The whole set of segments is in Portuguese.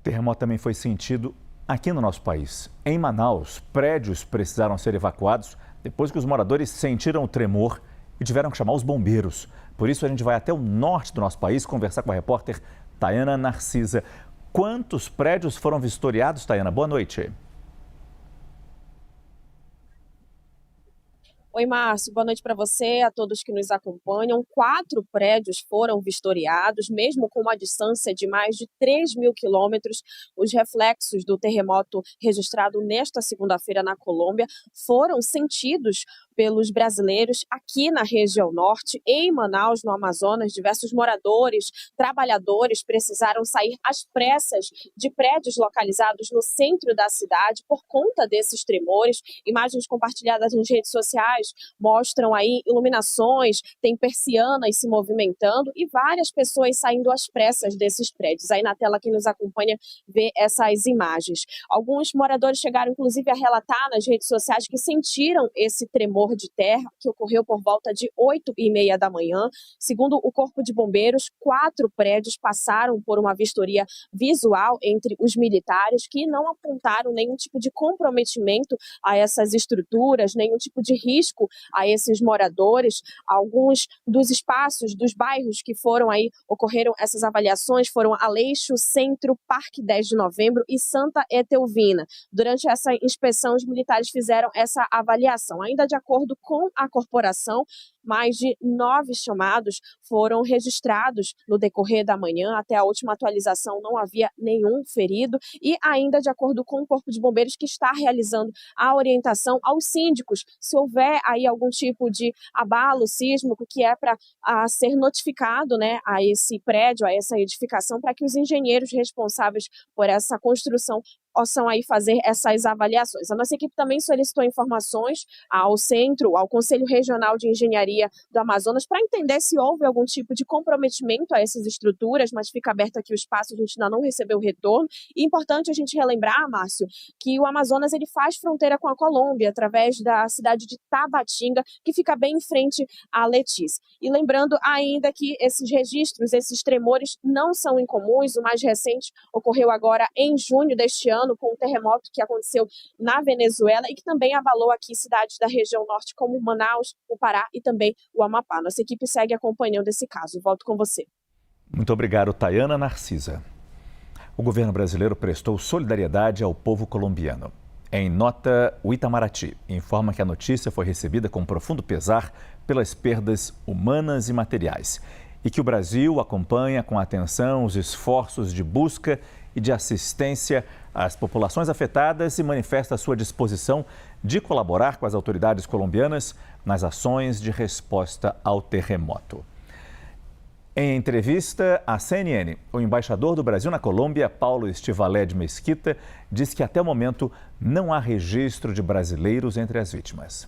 Terremoto também foi sentido aqui no nosso país. Em Manaus, prédios precisaram ser evacuados depois que os moradores sentiram o tremor e tiveram que chamar os bombeiros. Por isso, a gente vai até o norte do nosso país conversar com a repórter Tayana Narcisa. Quantos prédios foram vistoriados, Tayana? Boa noite. Oi, Márcio, boa noite para você, a todos que nos acompanham. 4 prédios foram vistoriados, mesmo com uma distância de mais de 3.000 quilômetros. Os reflexos do terremoto registrado nesta segunda-feira na Colômbia foram sentidos pelos brasileiros aqui na região norte. Em Manaus, no Amazonas, diversos moradores, trabalhadores precisaram sair às pressas de prédios localizados no centro da cidade por conta desses tremores. Imagens compartilhadas nas redes sociais mostram aí iluminações, tem persianas se movimentando e várias pessoas saindo às pressas desses prédios. Aí na tela, quem nos acompanha vê essas imagens. Alguns moradores chegaram inclusive a relatar nas redes sociais que sentiram esse tremor de terra que ocorreu por volta de 8h30 da manhã. Segundo o Corpo de Bombeiros, 4 prédios passaram por uma vistoria visual entre os militares que não apontaram nenhum tipo de comprometimento a essas estruturas, nenhum tipo de risco a esses moradores. Alguns dos espaços dos bairros que ocorreram essas avaliações foram Aleixo, Centro, Parque 10 de Novembro e Santa Etelvina. Durante essa inspeção, os militares fizeram essa avaliação. Ainda de acordo com a corporação, mais de 9 chamados foram registrados no decorrer da manhã. Até a última atualização não havia nenhum ferido. E ainda de acordo com o Corpo de Bombeiros, que está realizando a orientação aos síndicos, se houver aí algum tipo de abalo sísmico, que é para ser notificado, né, a esse prédio, a essa edificação, para que os engenheiros responsáveis por essa construção possam aí fazer essas avaliações. A nossa equipe também solicitou informações ao Centro, ao Conselho Regional de Engenharia do Amazonas, para entender se houve algum tipo de comprometimento a essas estruturas, mas fica aberto aqui o espaço, a gente ainda não recebeu o retorno. E é importante a gente relembrar, Márcio, que o Amazonas ele faz fronteira com a Colômbia, através da cidade de Tabatinga, que fica bem em frente a Letícia. E lembrando ainda que esses registros, esses tremores não são incomuns. O mais recente ocorreu agora em junho deste ano, com um terremoto que aconteceu na Venezuela e que também abalou aqui cidades da região norte, como Manaus, o Pará e também o Amapá. Nossa equipe segue acompanhando esse caso. Volto com você. Muito obrigado, Tayana Narcisa. O governo brasileiro prestou solidariedade ao povo colombiano. Em nota, o Itamaraty informa que a notícia foi recebida com profundo pesar pelas perdas humanas e materiais e que o Brasil acompanha com atenção os esforços de busca e de assistência às populações afetadas e manifesta a sua disposição de colaborar com as autoridades colombianas nas ações de resposta ao terremoto. Em entrevista à CNN, o embaixador do Brasil na Colômbia, Paulo Estivalé de Mesquita, diz que até o momento não há registro de brasileiros entre as vítimas.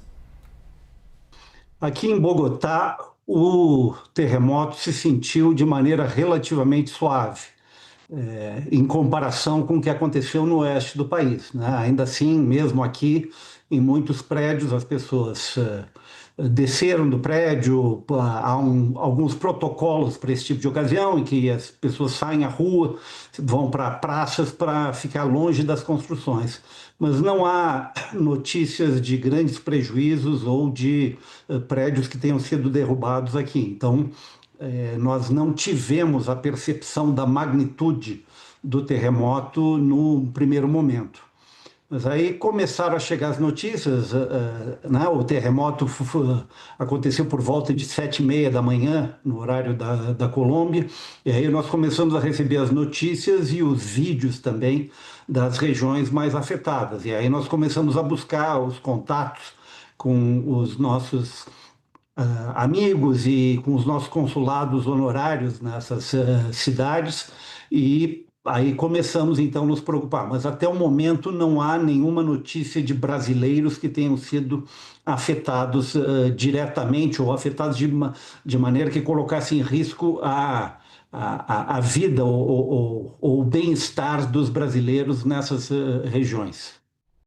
Aqui em Bogotá, o terremoto se sentiu de maneira relativamente suave, em comparação com o que aconteceu no oeste do país, né? Ainda assim, mesmo aqui, em muitos prédios, as pessoas desceram do prédio. Há alguns protocolos para esse tipo de ocasião, em que as pessoas saem à rua, vão para praças para ficar longe das construções. Mas não há notícias de grandes prejuízos ou de prédios que tenham sido derrubados aqui. Então, nós não tivemos a percepção da magnitude do terremoto no primeiro momento. Mas aí começaram a chegar as notícias, né? O terremoto aconteceu por volta de 7h30 da manhã, no horário da Colômbia, e aí nós começamos a receber as notícias e os vídeos também das regiões mais afetadas. E aí nós começamos a buscar os contatos com os nossos amigos e com os nossos consulados honorários nessas cidades, e aí começamos então a nos preocupar. Mas até o momento não há nenhuma notícia de brasileiros que tenham sido afetados diretamente ou afetados de maneira que colocasse em risco a vida ou o bem-estar dos brasileiros nessas regiões.